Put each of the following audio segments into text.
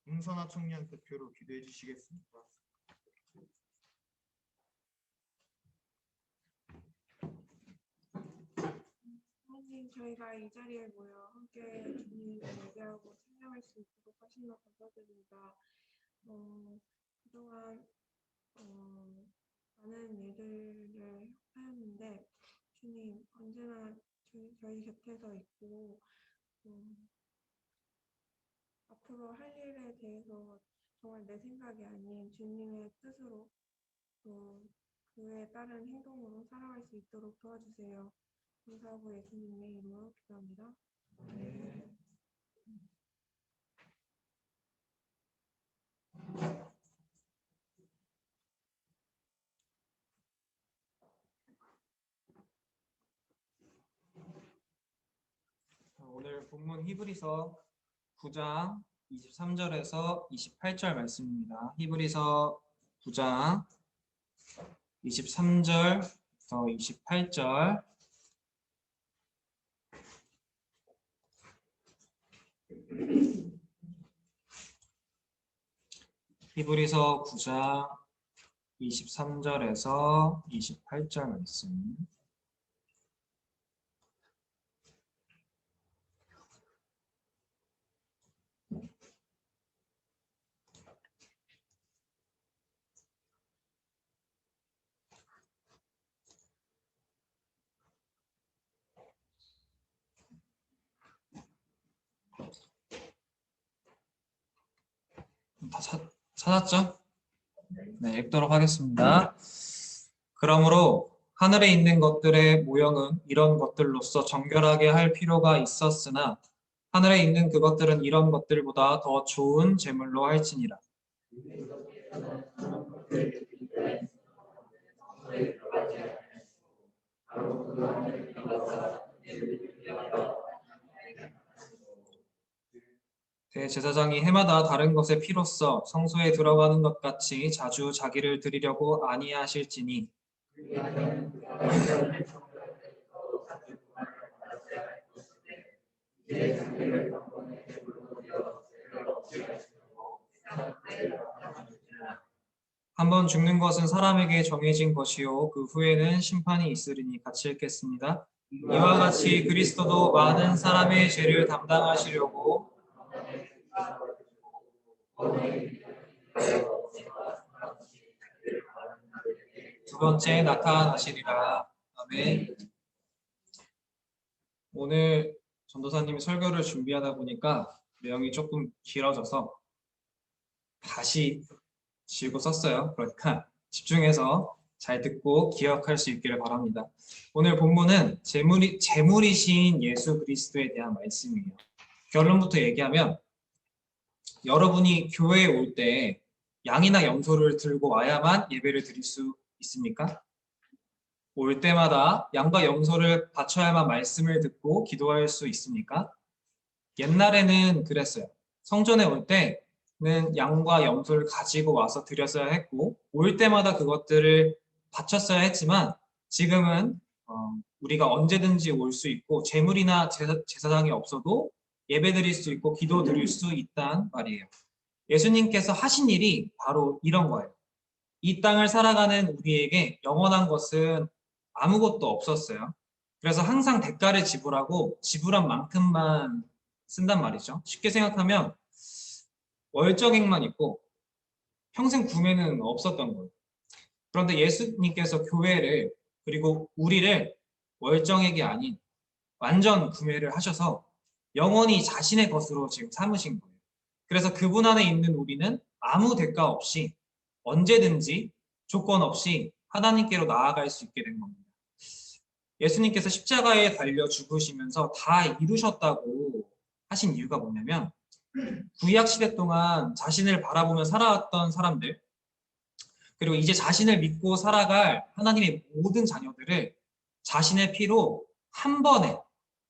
홍선아 청년 대표로 기도해 주시겠습니까? 하나님, 저희가 이 자리에 모여 함께 주님을 예배하고 찬양할 수 있도록 하신 것 감사드립니다. 그동안 많은 일들을 하였는데 주님 언제나 저희 곁에서 있고 앞으로 할 일에 대해서 정말 내 생각이 아닌 주님의 뜻으로 또 그에 따른 행동으로 살아갈 수 있도록 도와주세요. 감사하고 예수님의 이름으로 기도합니다. 네. 오늘 본문 히브리서 9장 23절에서 28절 말씀입니다. 히브리서 9장 23절부터 28절. 히브리서 9장 23절에서 28절 말씀. 다 찾았죠? 네, 읽도록 하겠습니다. 그러므로 하늘에 있는 것들의 모형은 이런 것들로서 정결하게 할 필요가 있었으나 하늘에 있는 그것들은 이런 것들보다 더 좋은 제물로 할지니라. 대제사장이 해마다 다른 것의 피로써 성소에 들어가는 것 같이 자주 자기를 드리려고 아니하실지니 한번 죽는 것은 사람에게 정해진 것이요 그 후에는 심판이 있으리니 같이 읽겠습니다. 이와 같이 그리스도도 많은 사람의 죄를 담당하시려고 두 번째 나타나시리라. 아멘. 오늘 전도사님이 설교를 준비하다 보니까 내용이 조금 길어져서 다시 지우고 썼어요. 그러니까 집중해서 잘 듣고 기억할 수 있기를 바랍니다. 오늘 본문은 제물이신 예수 그리스도에 대한 말씀이에요. 결론부터 얘기하면 여러분이 교회에 올 때 양이나 염소를 들고 와야만 예배를 드릴 수 있습니까? 올 때마다 양과 염소를 바쳐야만 말씀을 듣고 기도할 수 있습니까? 옛날에는 그랬어요. 성전에 올 때는 양과 염소를 가지고 와서 드렸어야 했고 올 때마다 그것들을 바쳤어야 했지만 지금은 우리가 언제든지 올 수 있고 제물이나 제사장이 없어도 예배 드릴 수 있고 기도 드릴 수 있단 말이에요. 예수님께서 하신 일이 바로 이런 거예요. 이 땅을 살아가는 우리에게 영원한 것은 아무것도 없었어요. 그래서 항상 대가를 지불하고 지불한 만큼만 쓴단 말이죠. 쉽게 생각하면 월정액만 있고 평생 구매는 없었던 거예요. 그런데 예수님께서 교회를 그리고 우리를 월정액이 아닌 완전 구매를 하셔서 영원히 자신의 것으로 지금 삼으신 거예요. 그래서 그분 안에 있는 우리는 아무 대가 없이 언제든지 조건 없이 하나님께로 나아갈 수 있게 된 겁니다. 예수님께서 십자가에 달려 죽으시면서 다 이루셨다고 하신 이유가 뭐냐면 구약 시대 동안 자신을 바라보며 살아왔던 사람들 그리고 이제 자신을 믿고 살아갈 하나님의 모든 자녀들을 자신의 피로 한 번에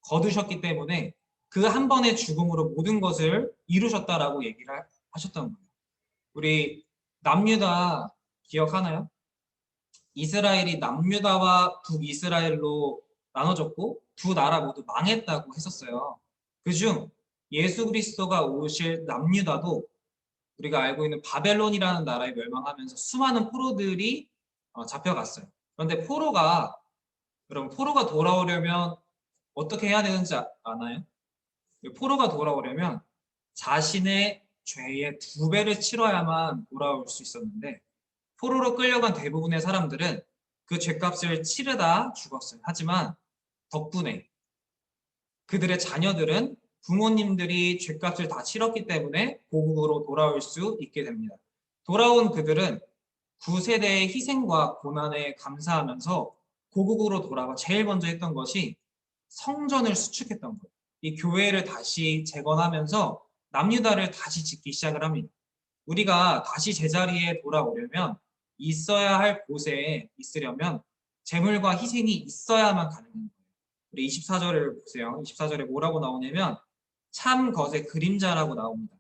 거두셨기 때문에 그 한 번의 죽음으로 모든 것을 이루셨다라고 얘기를 하셨던 거예요. 우리 남유다 기억하나요? 이스라엘이 남유다와 북이스라엘로 나눠졌고 두 나라 모두 망했다고 했었어요. 그중 예수 그리스도가 오실 남유다도 우리가 알고 있는 바벨론이라는 나라에 멸망하면서 수많은 포로들이 잡혀갔어요. 그런데 여러분 포로가 돌아오려면 어떻게 해야 되는지 아나요? 포로가 돌아오려면 자신의 죄의 2배를 치러야만 돌아올 수 있었는데 포로로 끌려간 대부분의 사람들은 그 죄값을 치르다 죽었어요. 하지만 덕분에 그들의 자녀들은 부모님들이 죄값을 다 치렀기 때문에 고국으로 돌아올 수 있게 됩니다. 돌아온 그들은 9세대의 희생과 고난에 감사하면서 고국으로 돌아와 제일 먼저 했던 것이 성전을 수축했던 거예요. 이 교회를 다시 재건하면서 남유다를 다시 짓기 시작을 합니다. 우리가 다시 제자리에 돌아오려면 있어야 할 곳에 있으려면 재물과 희생이 있어야만 가능한 거예요. 우리 24절을 보세요. 24절에 뭐라고 나오냐면 참 것의 그림자라고 나옵니다.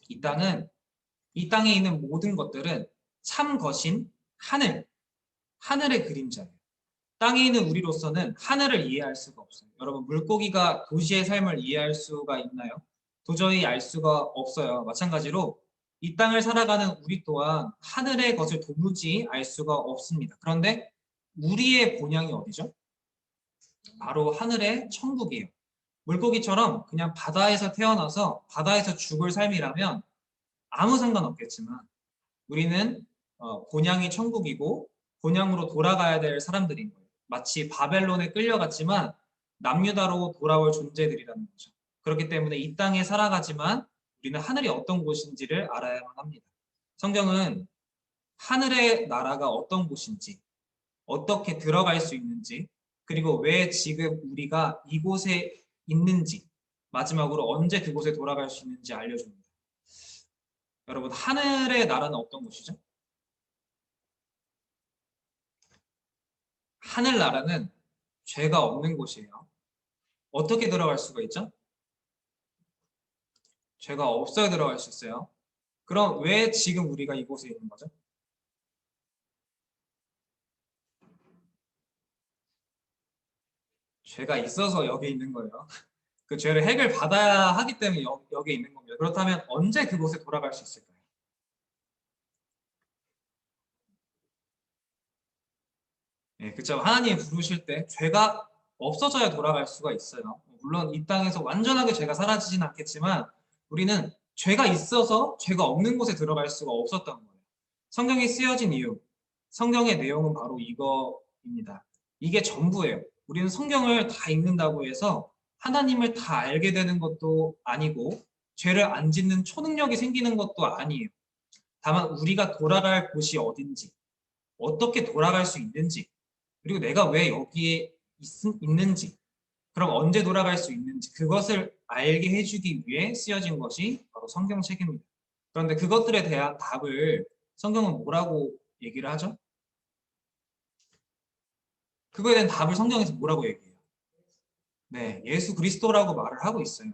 이 땅에 있는 모든 것들은 참 것인 하늘의 그림자예요. 땅에 있는 우리로서는 하늘을 이해할 수가 없어요. 여러분, 물고기가 도시의 삶을 이해할 수가 있나요? 도저히 알 수가 없어요. 마찬가지로 이 땅을 살아가는 우리 또한 하늘의 것을 도무지 알 수가 없습니다. 그런데 우리의 본향이 어디죠? 바로 하늘의 천국이에요. 물고기처럼 그냥 바다에서 태어나서 바다에서 죽을 삶이라면 아무 상관없겠지만 우리는 본향이 천국이고 본향으로 돌아가야 될 사람들인 거예요. 마치 바벨론에 끌려갔지만 남유다로 돌아올 존재들이라는 거죠. 그렇기 때문에 이 땅에 살아가지만 우리는 하늘이 어떤 곳인지를 알아야만 합니다. 성경은 하늘의 나라가 어떤 곳인지, 어떻게 들어갈 수 있는지, 그리고 왜 지금 우리가 이곳에 있는지, 마지막으로 언제 그곳에 돌아갈 수 있는지 알려줍니다. 여러분, 하늘의 나라는 어떤 곳이죠? 하늘나라는 죄가 없는 곳이에요. 어떻게 들어갈 수가 있죠? 죄가 없어야 들어갈 수 있어요. 그럼 왜 지금 우리가 이곳에 있는 거죠? 죄가 있어서 여기 있는 거예요. 그 죄를 해결받아야 하기 때문에 여기에 있는 겁니다. 그렇다면 언제 그곳에 돌아갈 수 있을까요? 네, 그렇죠. 하나님이 부르실 때 죄가 없어져야 돌아갈 수가 있어요. 물론 이 땅에서 완전하게 죄가 사라지진 않겠지만 우리는 죄가 있어서 죄가 없는 곳에 들어갈 수가 없었던 거예요. 성경이 쓰여진 이유, 성경의 내용은 바로 이거입니다. 이게 전부예요. 우리는 성경을 다 읽는다고 해서 하나님을 다 알게 되는 것도 아니고 죄를 안 짓는 초능력이 생기는 것도 아니에요. 다만 우리가 돌아갈 곳이 어딘지, 어떻게 돌아갈 수 있는지, 그리고 내가 왜 여기에 있는지, 그럼 언제 돌아갈 수 있는지 그것을 알게 해주기 위해 쓰여진 것이 바로 성경책입니다. 그런데 그것들에 대한 답을 성경은 뭐라고 얘기를 하죠? 그거에 대한 답을 성경에서 뭐라고 얘기해요? 네, 예수 그리스도라고 말을 하고 있어요.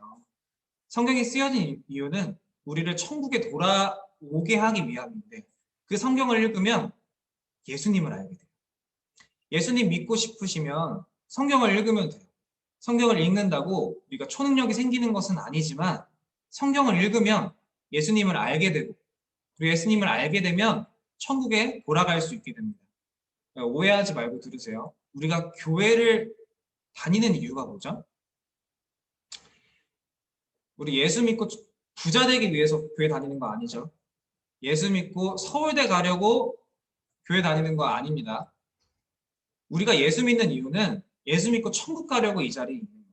성경이 쓰여진 이유는 우리를 천국에 돌아오게 하기 위함인데 그 성경을 읽으면 예수님을 알게 돼요. 예수님 믿고 싶으시면 성경을 읽으면 돼요. 성경을 읽는다고 우리가 초능력이 생기는 것은 아니지만 성경을 읽으면 예수님을 알게 되고 그리고 예수님을 알게 되면 천국에 돌아갈 수 있게 됩니다. 오해하지 말고 들으세요. 우리가 교회를 다니는 이유가 뭐죠? 우리 예수 믿고 부자 되기 위해서 교회 다니는 거 아니죠? 예수 믿고 서울대 가려고 교회 다니는 거 아닙니다. 우리가 예수 믿는 이유는 예수 믿고 천국 가려고 이 자리에 있는 거예요.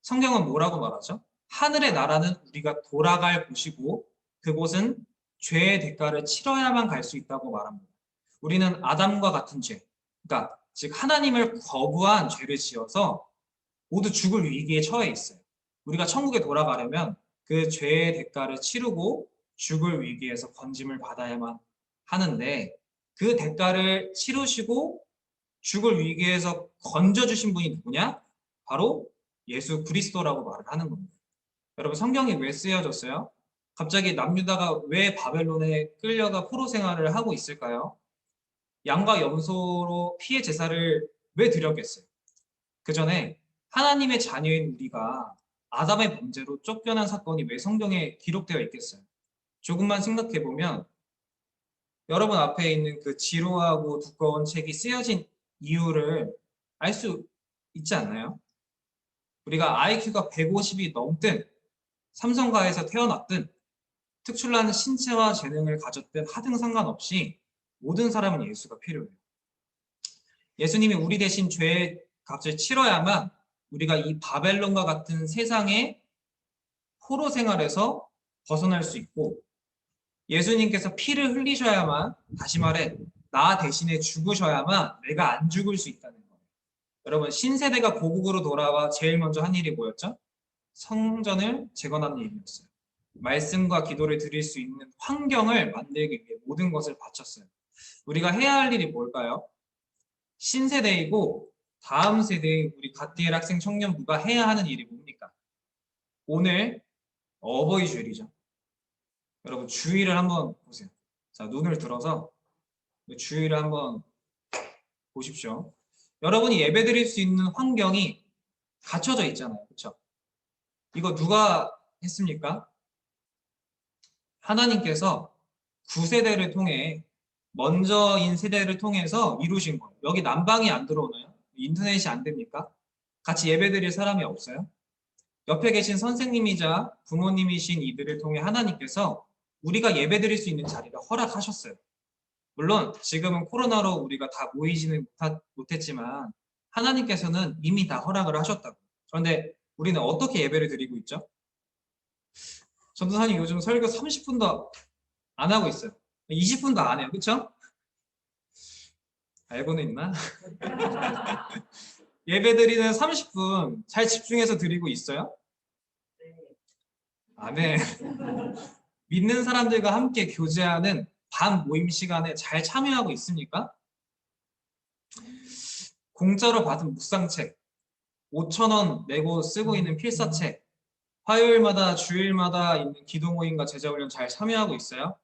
성경은 뭐라고 말하죠? 하늘의 나라는 우리가 돌아갈 곳이고 그곳은 죄의 대가를 치러야만 갈 수 있다고 말합니다. 우리는 아담과 같은 죄, 그러니까 즉 하나님을 거부한 죄를 지어서 모두 죽을 위기에 처해 있어요. 우리가 천국에 돌아가려면 그 죄의 대가를 치르고 죽을 위기에서 건짐을 받아야만 하는데 그 대가를 치르시고 죽을 위기에서 건져주신 분이 누구냐? 바로 예수 그리스도라고 말을 하는 겁니다. 여러분 성경이 왜 쓰여졌어요? 갑자기 남유다가 왜 바벨론에 끌려가 포로 생활을 하고 있을까요? 양과 염소로 피해 제사를 왜 드렸겠어요? 그 전에 하나님의 자녀인 우리가 아담의 범죄로 쫓겨난 사건이 왜 성경에 기록되어 있겠어요? 조금만 생각해 보면 여러분 앞에 있는 그 지루하고 두꺼운 책이 쓰여진 이유를 알 수 있지 않나요? 우리가 IQ가 150이 넘든 삼성가에서 태어났든 특출난 신체와 재능을 가졌든 하등 상관없이 모든 사람은 예수가 필요해요. 예수님이 우리 대신 죄의 값을 치러야만 우리가 이 바벨론과 같은 세상의 포로 생활에서 벗어날 수 있고, 예수님께서 피를 흘리셔야만, 다시 말해 나 대신에 죽으셔야만 내가 안 죽을 수 있다는 거예요. 여러분, 신세대가 고국으로 돌아와 제일 먼저 한 일이 뭐였죠? 성전을 재건하는 일이었어요. 말씀과 기도를 드릴 수 있는 환경을 만들기 위해 모든 것을 바쳤어요. 우리가 해야 할 일이 뭘까요? 신세대이고 다음 세대의 우리 갓디엘 학생 청년부가 해야 하는 일이 뭡니까? 오늘 어버이 주일이죠. 여러분, 주일을 한번 보세요. 자, 눈을 들어서 주일을 한번 보십시오. 여러분이 예배드릴 수 있는 환경이 갖춰져 있잖아요. 그렇죠? 이거 누가 했습니까? 하나님께서 9세대를 통해, 먼저인 세대를 통해서 이루신 거예요. 여기 난방이 안 들어오나요? 인터넷이 안 됩니까? 같이 예배드릴 사람이 없어요? 옆에 계신 선생님이자 부모님이신 이들을 통해 하나님께서 우리가 예배드릴 수 있는 자리를 허락하셨어요. 물론 지금은 코로나로 우리가 다 모이지는 못했지만 하나님께서는 이미 다 허락을 하셨다고. 그런데 우리는 어떻게 예배를 드리고 있죠? 전도사님 요즘 설교 30분도 안 하고 있어요. 20분도 안 해요. 그렇죠? 알고는 있나? 예배 드리는 30분 잘 집중해서 드리고 있어요? 네. 믿는 사람들과 함께 교제하는 반 모임 시간에 잘 참여하고 있습니까? 공짜로 받은 묵상책, 5,000원 내고 쓰고 있는 필사책, 화요일마다 주일마다 있는 기도 모임과 제자 훈련 잘 참여하고 있어요?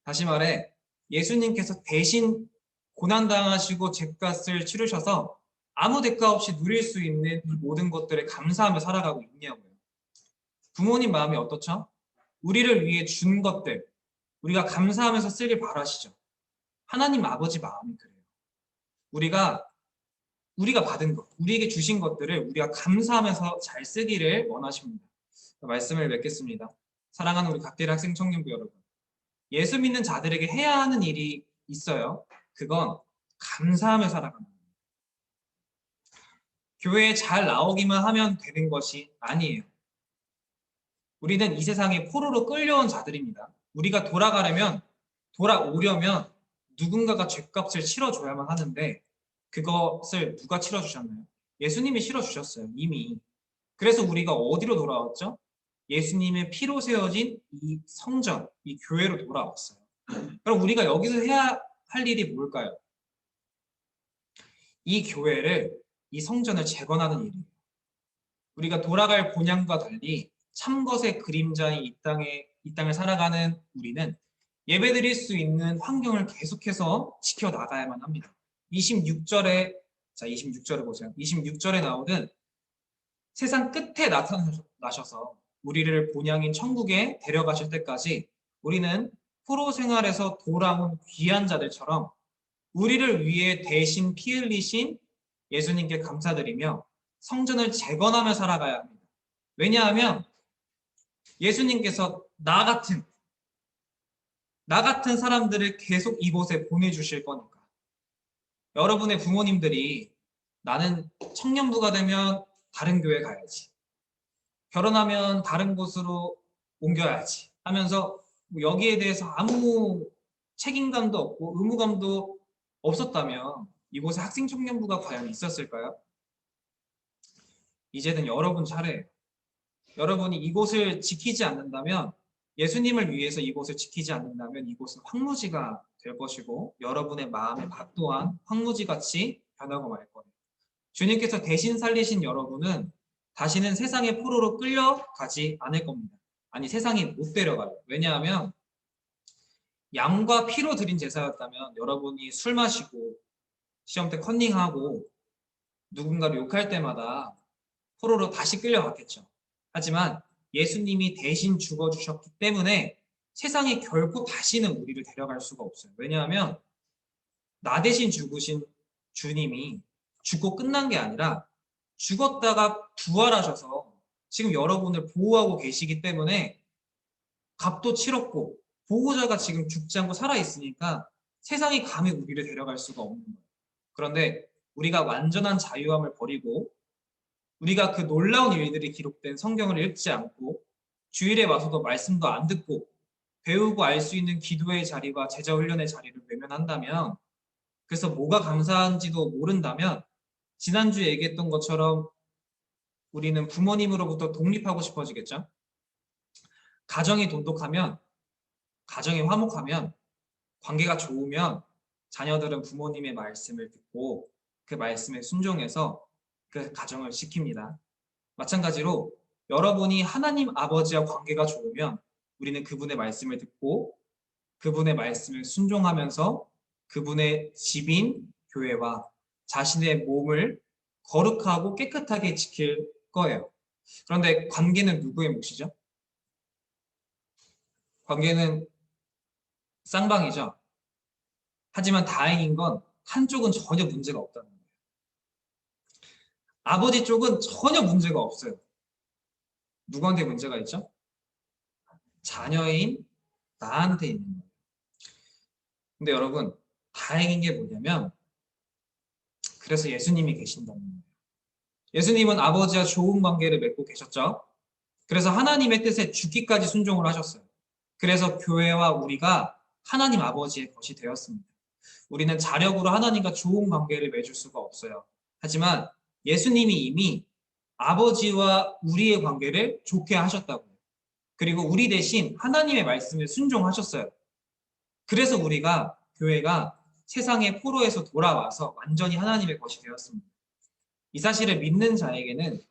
다시 말해, 예수님께서 대신 고난당하시고 죗값을 치르셔서 아무 대가 없이 누릴 수 있는 이 모든 것들에 감사하며 살아가고 있냐고요. 부모님 마음이 어떻죠? 우리를 위해 준 것들, 우리가 감사하면서 쓰길 바라시죠. 하나님 아버지 마음이 그래요. 우리가 받은 것, 우리에게 주신 것들을 우리가 감사하면서 잘 쓰기를 원하십니다. 말씀을 맺겠습니다. 사랑하는 우리 갓디엘 학생 청년부 여러분, 예수 믿는 자들에게 해야 하는 일이 있어요. 그건 감사하며 살아가는 겁니다. 교회에 잘 나오기만 하면 되는 것이 아니에요. 우리는 이 세상에 포로로 끌려온 자들입니다. 우리가 돌아오려면 누군가가 죗값을 치러줘야만 하는데 그것을 누가 치러주셨나요? 예수님이 치러주셨어요. 이미. 그래서 우리가 어디로 돌아왔죠? 예수님의 피로 세워진 이 성전, 이 교회로 돌아왔어요. 그럼 우리가 여기서 해야 할 일이 뭘까요? 이 교회를, 이 성전을 재건하는 일이에요. 우리가 돌아갈 본향과 달리 참것의 그림자인 이 땅을 살아가는 우리는 예배드릴 수 있는 환경을 계속해서 지켜나가야만 합니다. 26절을 보세요. 26절에 나오는 세상 끝에 나타나셔서 우리를 본향인 천국에 데려가실 때까지 우리는 포로 생활에서 돌아온 귀한 자들처럼 우리를 위해 대신 피 흘리신 예수님께 감사드리며 성전을 재건하며 살아가야 합니다. 왜냐하면 예수님께서 나 같은 사람들을 계속 이곳에 보내주실 거니까. 여러분의 부모님들이 나는 청년부가 되면 다른 교회 가야지, 결혼하면 다른 곳으로 옮겨야지 하면서 여기에 대해서 아무 책임감도 없고 의무감도 없었다면 이곳에 학생 청년부가 과연 있었을까요? 이제는 여러분 차례예요. 여러분이 이곳을 지키지 않는다면, 예수님을 위해서 이곳을 지키지 않는다면 이곳은 황무지가 될 것이고 여러분의 마음의 밭 또한 황무지같이 변하고 말 거예요. 주님께서 대신 살리신 여러분은 다시는 세상의 포로로 끌려가지 않을 겁니다. 아니, 세상이 못 데려가요. 왜냐하면 양과 피로 드린 제사였다면 여러분이 술 마시고 시험 때 컨닝하고 누군가를 욕할 때마다 포로로 다시 끌려갔겠죠. 하지만 예수님이 대신 죽어주셨기 때문에 세상이 결코 다시는 우리를 데려갈 수가 없어요. 왜냐하면 나 대신 죽으신 주님이 죽고 끝난 게 아니라 죽었다가 부활하셔서 지금 여러분을 보호하고 계시기 때문에 값도 치렀고 보호자가 지금 죽지 않고 살아있으니까 세상이 감히 우리를 데려갈 수가 없는 거예요. 그런데 우리가 완전한 자유함을 버리고 우리가 그 놀라운 일들이 기록된 성경을 읽지 않고 주일에 와서도 말씀도 안 듣고 배우고 알 수 있는 기도의 자리와 제자 훈련의 자리를 외면한다면, 그래서 뭐가 감사한지도 모른다면 지난주에 얘기했던 것처럼 우리는 부모님으로부터 독립하고 싶어지겠죠. 가정이 돈독하면, 가정이 화목하면, 관계가 좋으면 자녀들은 부모님의 말씀을 듣고 그 말씀에 순종해서 그 가정을 지킵니다. 마찬가지로 여러분이 하나님 아버지와 관계가 좋으면 우리는 그분의 말씀을 듣고 그분의 말씀을 순종하면서 그분의 집인 교회와 자신의 몸을 거룩하고 깨끗하게 지킬 거예요. 그런데 관계는 누구의 몫이죠? 관계는 쌍방이죠. 하지만 다행인 건 한쪽은 전혀 문제가 없다는 거예요. 아버지 쪽은 전혀 문제가 없어요. 누구한테 문제가 있죠? 자녀인 나한테 있는 거예요. 근데 여러분, 다행인 게 뭐냐면 그래서 예수님이 계신다는 거예요. 예수님은 아버지와 좋은 관계를 맺고 계셨죠. 그래서 하나님의 뜻에 죽기까지 순종을 하셨어요. 그래서 교회와 우리가 하나님 아버지의 것이 되었습니다. 우리는 자력으로 하나님과 좋은 관계를 맺을 수가 없어요. 하지만 예수님이 이미 아버지와 우리의 관계를 좋게 하셨다고요. 그리고 우리 대신 하나님의 말씀에 순종하셨어요. 그래서 우리가, 교회가 세상의 포로에서 돌아와서 완전히 하나님의 것이 되었습니다. 이 사실을 믿는 자에게는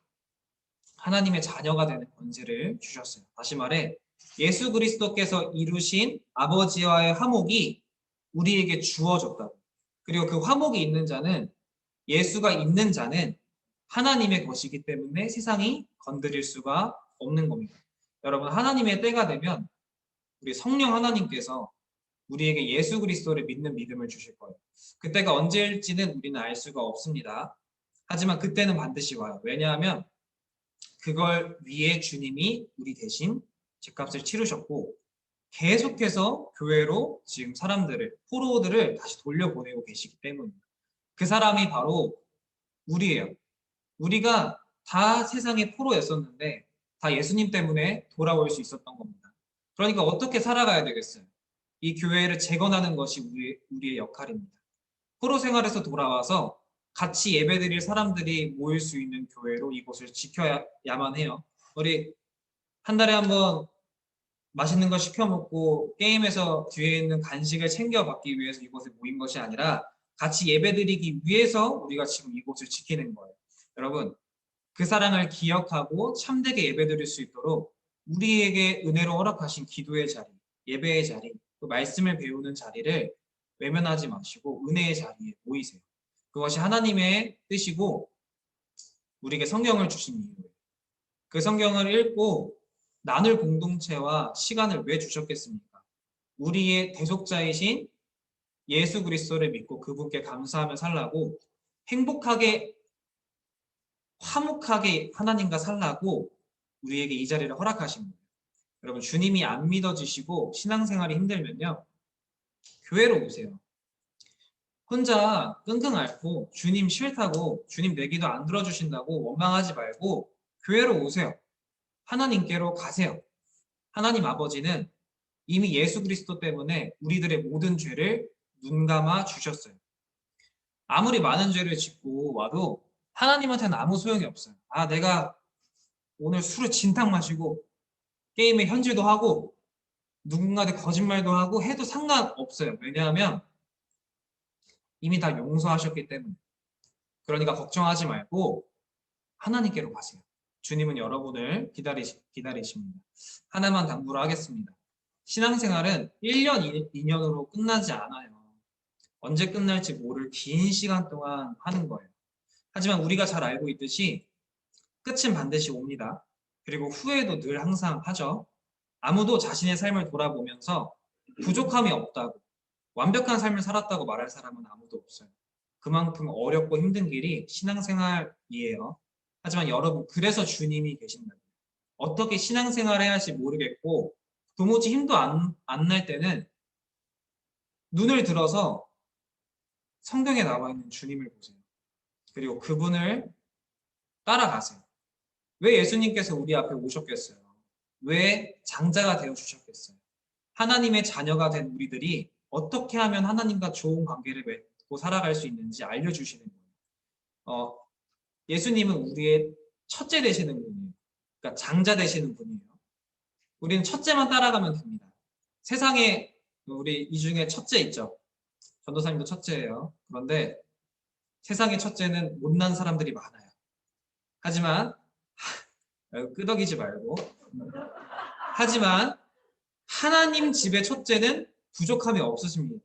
하나님의 자녀가 되는 권세를 주셨어요. 다시 말해 예수 그리스도께서 이루신 아버지와의 화목이 우리에게 주어졌다고. 그리고 그 화목이 있는 자는, 예수가 있는 자는 하나님의 것이기 때문에 세상이 건드릴 수가 없는 겁니다. 여러분, 하나님의 때가 되면 우리 성령 하나님께서 우리에게 예수 그리스도를 믿는 믿음을 주실 거예요. 그때가 언제일지는 우리는 알 수가 없습니다. 하지만 그때는 반드시 와요. 왜냐하면 그걸 위해 주님이 우리 대신 죗값을 치르셨고 계속해서 교회로 지금 사람들을, 포로들을 다시 돌려보내고 계시기 때문입니다. 그 사람이 바로 우리예요. 우리가 다 세상의 포로였었는데 다 예수님 때문에 돌아올 수 있었던 겁니다. 그러니까 어떻게 살아가야 되겠어요? 이 교회를 재건하는 것이 우리의 역할입니다. 포로 생활에서 돌아와서 같이 예배드릴 사람들이 모일 수 있는 교회로 이곳을 지켜야만 해요. 우리 한 달에 한번 맛있는 거 시켜 먹고 게임에서 뒤에 있는 간식을 챙겨받기 위해서 이곳에 모인 것이 아니라 같이 예배드리기 위해서 우리가 지금 이곳을 지키는 거예요. 여러분, 그 사랑을 기억하고 참되게 예배드릴 수 있도록 우리에게 은혜로 허락하신 기도의 자리, 예배의 자리, 그 말씀을 배우는 자리를 외면하지 마시고 은혜의 자리에 모이세요. 그것이 하나님의 뜻이고 우리에게 성경을 주신 이유예요. 그 성경을 읽고 나눌 공동체와 시간을 왜 주셨겠습니까? 우리의 대속자이신 예수 그리스도를 믿고 그분께 감사하며 살라고, 행복하게 화목하게 하나님과 살라고 우리에게 이 자리를 허락하신 거예요. 여러분, 주님이 안 믿어지시고 신앙생활이 힘들면요, 교회로 오세요. 혼자 끙끙 앓고 주님 싫다고, 주님 내 기도 안 들어주신다고 원망하지 말고 교회로 오세요. 하나님께로 가세요. 하나님 아버지는 이미 예수 그리스도 때문에 우리들의 모든 죄를 눈감아 주셨어요. 아무리 많은 죄를 짓고 와도 하나님한테는 아무 소용이 없어요. 아, 내가 오늘 술을 진탕 마시고 게임에 현질도 하고 누군가한테 거짓말도 하고 해도 상관없어요. 왜냐하면 이미 다 용서하셨기 때문에. 그러니까 걱정하지 말고 하나님께로 가세요. 주님은 여러분을 기다리십니다. 하나만 당부를 하겠습니다. 신앙생활은 1년, 2년으로 끝나지 않아요. 언제 끝날지 모를 긴 시간 동안 하는 거예요. 하지만 우리가 잘 알고 있듯이 끝은 반드시 옵니다. 그리고 후회도 늘 항상 하죠. 아무도 자신의 삶을 돌아보면서 부족함이 없다고, 완벽한 삶을 살았다고 말할 사람은 아무도 없어요. 그만큼 어렵고 힘든 길이 신앙생활이에요. 하지만 여러분, 그래서 주님이 계신다. 어떻게 신앙생활을 해야 할지 모르겠고 도무지 힘도 안 날 때는 눈을 들어서 성경에 나와 있는 주님을 보세요. 그리고 그분을 따라가세요. 왜 예수님께서 우리 앞에 오셨겠어요? 왜 장자가 되어 주셨겠어요? 하나님의 자녀가 된 우리들이 어떻게 하면 하나님과 좋은 관계를 맺고 살아갈 수 있는지 알려주시는 거예요. 예수님은 우리의 첫째 되시는 분이에요. 그러니까 장자 되시는 분이에요. 우리는 첫째만 따라가면 됩니다. 세상에 우리 이 중에 첫째 있죠. 전도사님도 첫째예요. 그런데 세상의 첫째는 못난 사람들이 많아요. 하지만 끄덕이지 말고. 하지만 하나님 집의 첫째는 부족함이 없으십니다.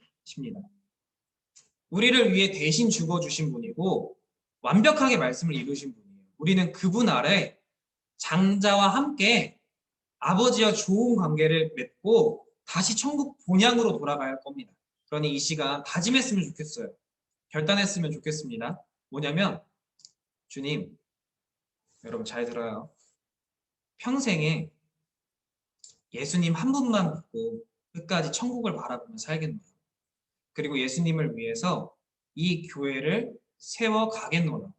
우리를 위해 대신 죽어주신 분이고 완벽하게 말씀을 이루신 분이에요. 우리는 그분 아래 장자와 함께 아버지와 좋은 관계를 맺고 다시 천국 본향으로 돌아갈 겁니다. 그러니 이 시간 다짐했으면 좋겠어요. 결단했으면 좋겠습니다. 뭐냐면 주님, 여러분 잘 들어요. 평생에 예수님 한 분만 믿고 끝까지 천국을 바라보며 살겠노라. 그리고 예수님을 위해서 이 교회를 세워가겠노라고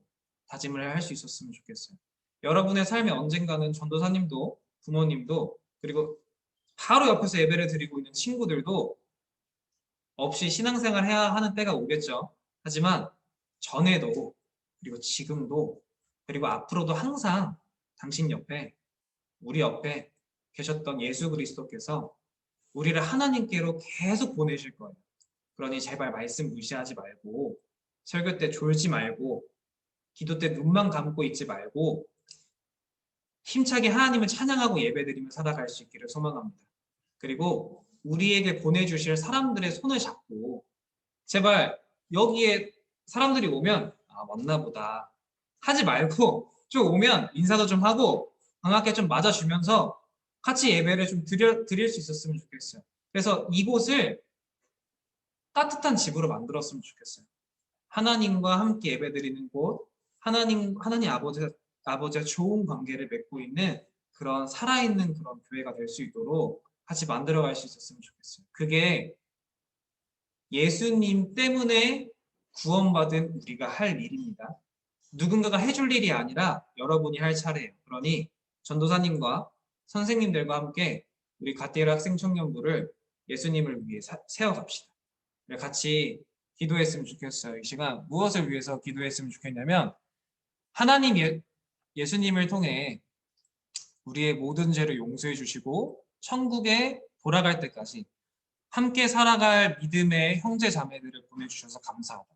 다짐을 할 수 있었으면 좋겠어요. 여러분의 삶에 언젠가는 전도사님도 부모님도 그리고 바로 옆에서 예배를 드리고 있는 친구들도 없이 신앙생활 해야 하는 때가 오겠죠. 하지만 전에도 그리고 지금도 그리고 앞으로도 항상 당신 옆에 우리 옆에 계셨던 예수 그리스도께서 우리를 하나님께로 계속 보내실 거예요. 그러니 제발 말씀 무시하지 말고 설교 때 졸지 말고 기도 때 눈만 감고 있지 말고 힘차게 하나님을 찬양하고 예배드리며 살아갈 수 있기를 소망합니다. 그리고 우리에게 보내주실 사람들의 손을 잡고 제발 여기에 사람들이 오면 왔나 보다 하지 말고 좀 오면 인사도 좀 하고 반갑게 좀 맞아주면서 같이 예배를 좀 드릴 수 있었으면 좋겠어요. 그래서 이곳을 따뜻한 집으로 만들었으면 좋겠어요. 하나님과 함께 예배드리는 곳, 하나님 아버지와 좋은 관계를 맺고 있는 그런 살아있는 그런 교회가 될 수 있도록 같이 만들어갈 수 있었으면 좋겠어요. 그게 예수님 때문에 구원받은 우리가 할 일입니다. 누군가가 해줄 일이 아니라 여러분이 할 차례예요. 그러니 전도사님과 선생님들과 함께 우리 갓데일 학생 청년부를 예수님을 위해 세워갑시다. 같이 기도했으면 좋겠어요. 이 시간 무엇을 위해서 기도했으면 좋겠냐면 하나님 예수님을 통해 우리의 모든 죄를 용서해 주시고 천국에 돌아갈 때까지 함께 살아갈 믿음의 형제 자매들을 보내주셔서 감사하다.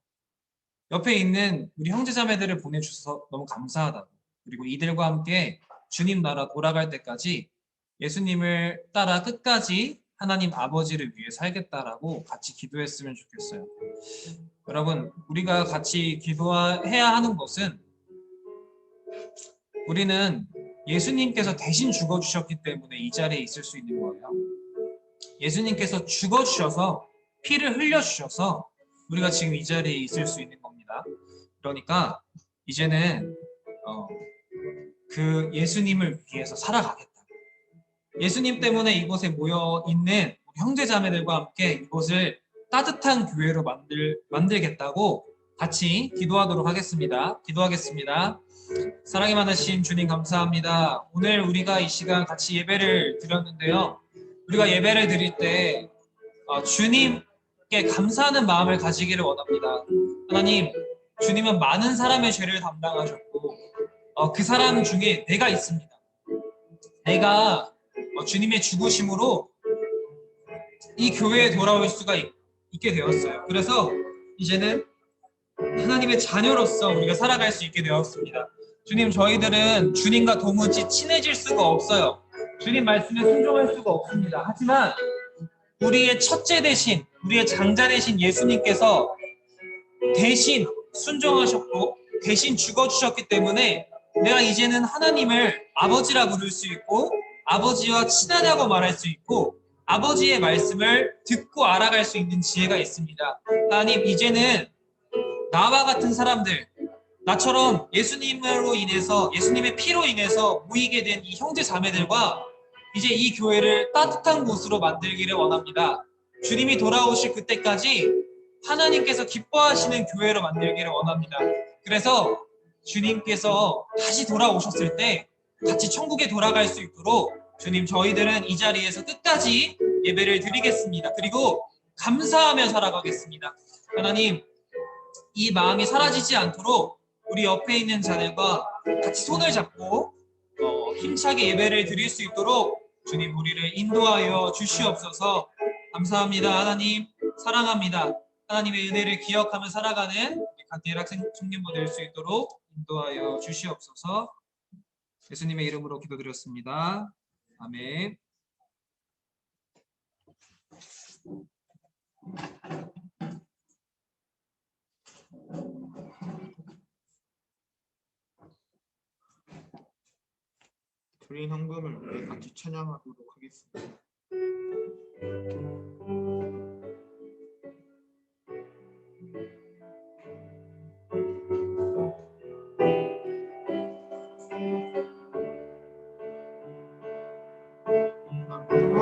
옆에 있는 우리 형제 자매들을 보내주셔서 너무 감사하다고. 그리고 이들과 함께 주님 나라 돌아갈 때까지 예수님을 따라 끝까지 하나님 아버지를 위해 살겠다라고 같이 기도했으면 좋겠어요. 여러분, 우리가 같이 기도해야 하는 것은 우리는 예수님께서 대신 죽어주셨기 때문에 이 자리에 있을 수 있는 거예요. 예수님께서 죽어주셔서 피를 흘려주셔서 우리가 지금 이 자리에 있을 수 있는 겁니다. 그러니까 이제는 그 예수님을 위해서 살아가겠다. 예수님 때문에 이곳에 모여있는 형제 자매들과 함께 이곳을 따뜻한 교회로 만들겠다고 같이 기도하도록 하겠습니다. 기도하겠습니다. 사랑이 많으신 주님 감사합니다. 오늘 우리가 이 시간 같이 예배를 드렸는데요. 우리가 예배를 드릴 때 주님께 감사하는 마음을 가지기를 원합니다. 하나님, 주님은 많은 사람의 죄를 담당하셨고 그 사람 중에 내가 있습니다. 내가 주님의 죽으심으로 이 교회에 돌아올 수가 있게 되었어요. 그래서 이제는 하나님의 자녀로서 우리가 살아갈 수 있게 되었습니다. 주님, 저희들은 주님과 도무지 친해질 수가 없어요. 주님 말씀에 순종할 수가 없습니다. 하지만 우리의 첫째 대신, 우리의 장자 대신 예수님께서 대신 순종하셨고 대신 죽어주셨기 때문에 내가 이제는 하나님을 아버지라 부를 수 있고 아버지와 친하다고 말할 수 있고 아버지의 말씀을 듣고 알아갈 수 있는 지혜가 있습니다. 하나님, 이제는 나와 같은 사람들, 나처럼 예수님으로 인해서, 예수님의 피로 인해서 모이게 된 이 형제 자매들과 이제 이 교회를 따뜻한 곳으로 만들기를 원합니다. 주님이 돌아오실 그때까지 하나님께서 기뻐하시는 교회로 만들기를 원합니다. 그래서 주님께서 다시 돌아오셨을 때 같이 천국에 돌아갈 수 있도록 주님, 저희들은 이 자리에서 끝까지 예배를 드리겠습니다. 그리고 감사하며 살아가겠습니다. 하나님, 이 마음이 사라지지 않도록 우리 옆에 있는 자들과 같이 손을 잡고 힘차게 예배를 드릴 수 있도록 주님, 우리를 인도하여 주시옵소서. 감사합니다. 하나님, 사랑합니다. 하나님의 은혜를 기억하며 살아가는 간티엘 학생 청년부 될 수 있도록 인도하여 주시옵소서. 예수님의 이름으로 기도드렸습니다. 아멘. 드린 헌금을 우리 같이 찬양하도록 하겠습니다.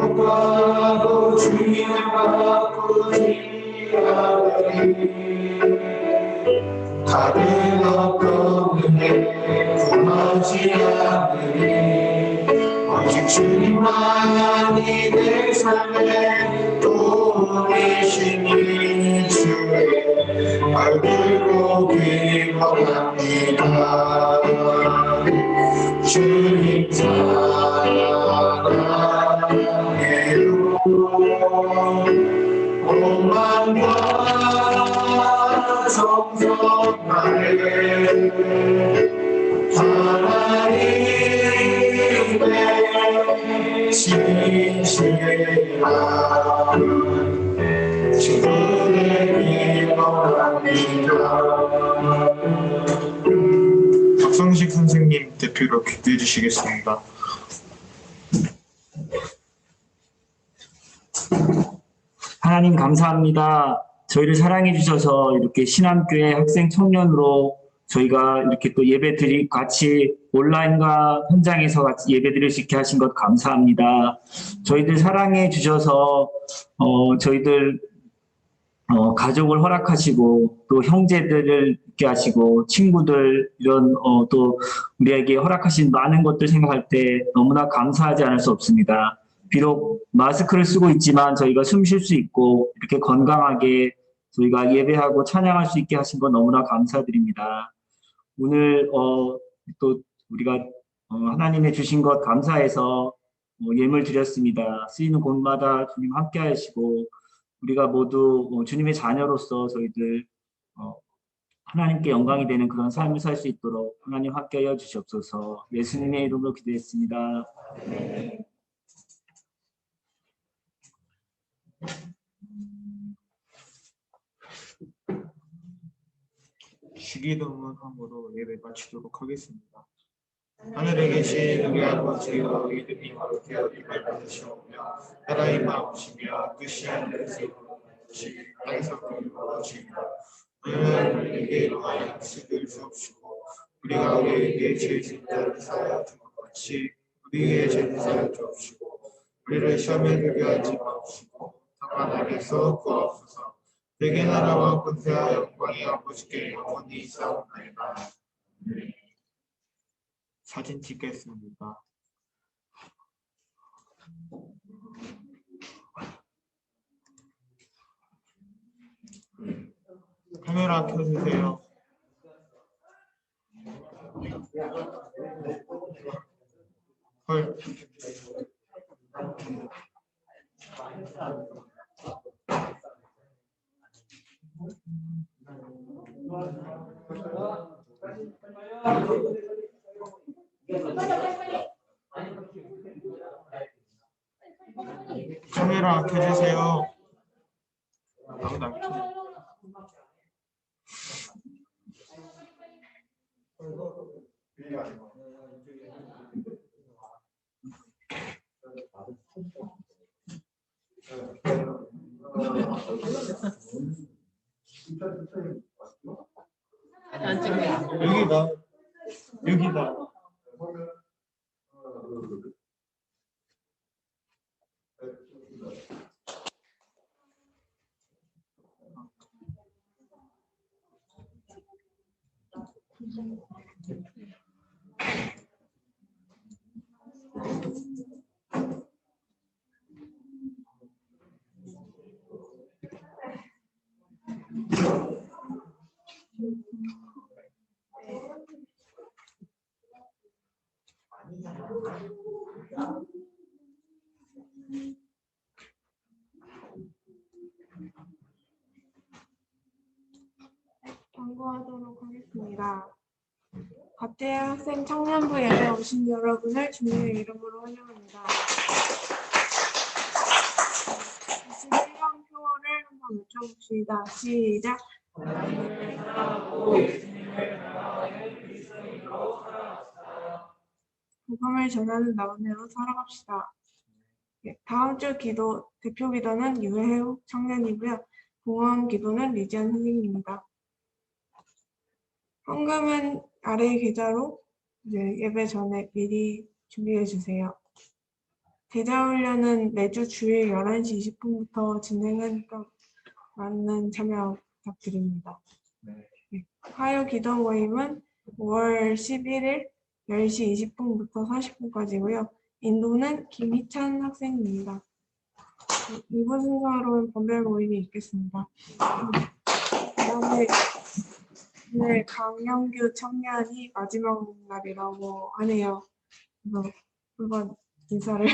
복과도 주님을 바꾸지 않으리 다른 어떤 은혜 구하지 않으리 오직 주님만이 내 삶의 도움이시니 주의 발 들고 기뻐합니다. 주님 사랑해요. 오만과 정성하네 하나님의 진실한 주의 기뻐합니다. 박성식 선생님 대표로 기도해 주시겠습니다. 하나님 감사합니다. 저희를 사랑해 주셔서 이렇게 신암교회 학생 청년으로 저희가 이렇게 또 예배 같이 온라인과 현장에서 같이 예배 드릴 수 있게 하신 것 감사합니다. 저희들 사랑해 주셔서 저희들 가족을 허락하시고 또 형제들을 있게 하시고 친구들 이런 또 우리에게 허락하신 많은 것들 생각할 때 너무나 감사하지 않을 수 없습니다. 비록 마스크를 쓰고 있지만 저희가 숨 쉴 수 있고 이렇게 건강하게 저희가 예배하고 찬양할 수 있게 하신 것 너무나 감사드립니다. 오늘 또 우리가 하나님의 주신 것 감사해서 예물 드렸습니다. 쓰이는 곳마다 주님 함께 하시고 우리가 모두 주님의 자녀로서 저희들 하나님께 영광이 되는 그런 삶을 살 수 있도록 하나님 함께하여 주시옵소서. 예수님의 이름으로 기도했습니다. 주기도문함으로 예배 마치도록 하겠습니다. 하늘에 계신 우리 아버지여 이름이 거룩히 여김을 받으시오며 나라의 마음이시며 뜻이 하늘에서 이루어지듯이 땅에서도 이루어지이다. 오늘 우리에게 일용할 양식을 주옵시고 우리가 우리에게 죄 지은 자를 사하여 준 것 같이 우리의 죄를 사하여 주옵시고 우리를 시험에 들게 하지 마옵시고 다만 악에서 구하옵소서. 내게 나라와 권세와 영광이 아버지께 영원히 있사옵나이다. 사진 찍겠습니다. 카메라 켜주세요. 헐. 카메라 켜주세요. 아무도 안 켜. 여기다 여기다 광고하도록 하겠습니다. 과태의 학생 청년부 예배 오신 여러분을 주님의 이름으로 환영합니다. 21번 표어를 한번 외쳐봅시다. 시작! 복음을 전하는 나은혜로 살아갑시다. 다음 주 기도, 대표 기도는 유해욱 청년이고요. 봉헌 기도는 리지안 선생님입니다. 헌금은 아래 계좌로 예배 전에 미리 준비해 주세요. 제자훈련은 매주 주일 11시 20분부터 진행하니까 많은 참여 부탁드립니다. 네. 화요 기도 모임은 5월 11일 10시 20분부터 40분까지고요. 인도는 김희찬 학생입니다. 2부 순서로는 번별 모임이 있겠습니다. 그다음에 오늘 강영규 청년이 마지막 날이라고 하네요. 그래서 한번 인사를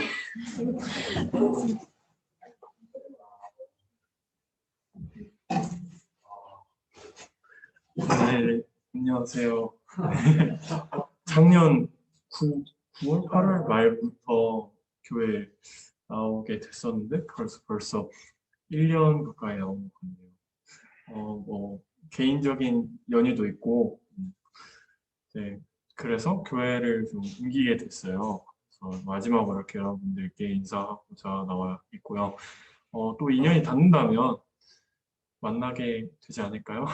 네, 안녕하세요. 작년 9월, 8월 말부터 교회에 나오게 됐었는데 벌써 1년 가까이 나온 것 같네요. 뭐 개인적인 연유도 있고, 네, 그래서 교회를 좀 옮기게 됐어요. 그래서 마지막으로 이렇게 여러분들께 인사하고자 나와 있고요. 또 인연이 닿는다면 만나게 되지 않을까요?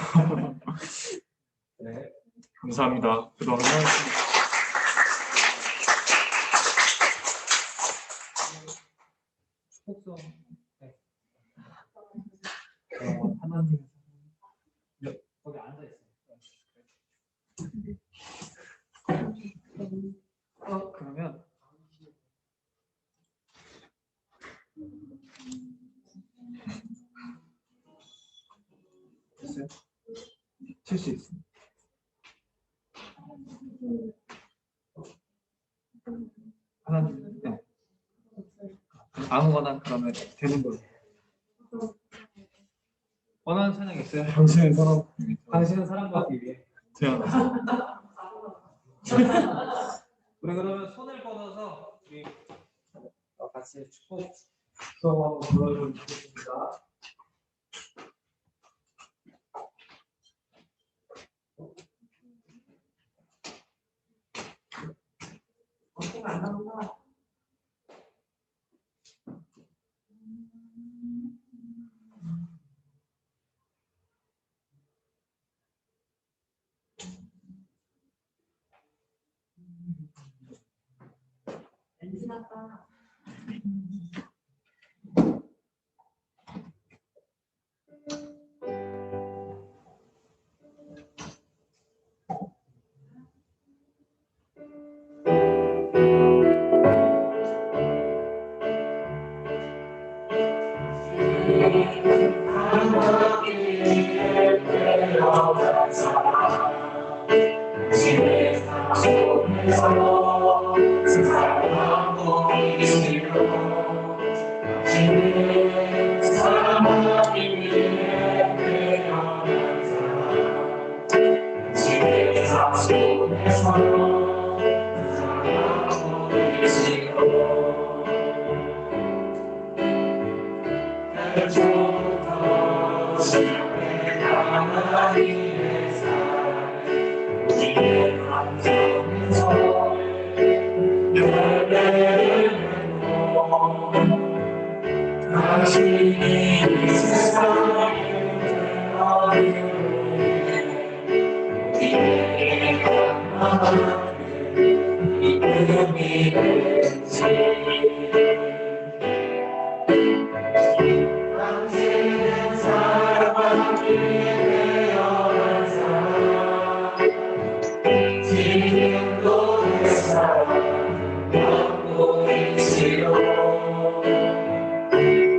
네, 감사합니다. 그동안 하나님 거기 앉아 있어요. 그러면 됐어요? 칠 수 있습니다. 하나님, 네. 아무거나 그러면 되는 걸로. 원하는 찬양 있어요? 당신의 사랑 당신은 사랑받기 위해. 태어나서 우리 그러면 손을 뻗어서 우리 같이 축복 수업 한번 불러주면 좋겠습니다. 안 나온다. 당신이 이 세상 이름이 되지 당신은 사랑받기 되어간 사람 지금도 내 사랑 받고 있지요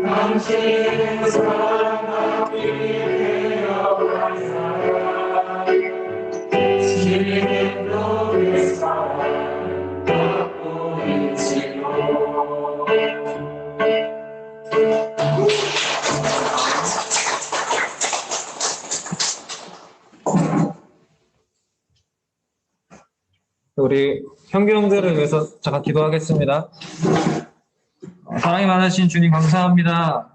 당신은 사랑받기 되어간 사람 지금도 내 사랑 받고 있지요 우리 형규 형들을 위해서 잠깐 기도하겠습니다. 사랑이 많으신 주님 감사합니다.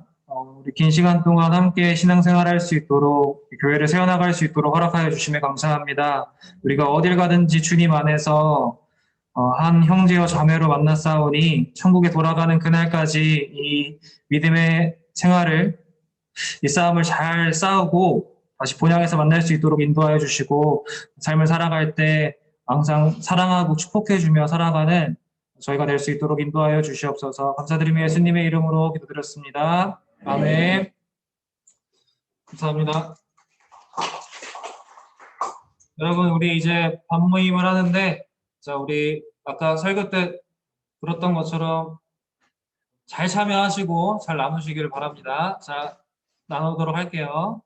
우리 긴 시간 동안 함께 신앙생활할 수 있도록 교회를 세워나갈 수 있도록 허락하여 주심에 감사합니다. 우리가 어딜 가든지 주님 안에서 한 형제와 자매로 만났사오니 천국에 돌아가는 그날까지 이 믿음의 생활을 이 싸움을 잘 싸우고 다시 본향에서 만날 수 있도록 인도하여 주시고 삶을 살아갈 때 항상 사랑하고 축복해주며 살아가는 저희가 될 수 있도록 인도하여 주시옵소서. 감사드리며 예수님의 이름으로 기도드렸습니다. 아멘. 감사합니다. 여러분 우리 이제 밤모임을 하는데 자 우리 아까 설교 때 들었던 것처럼 잘 참여하시고 잘 나누시기를 바랍니다. 자 나누도록 할게요.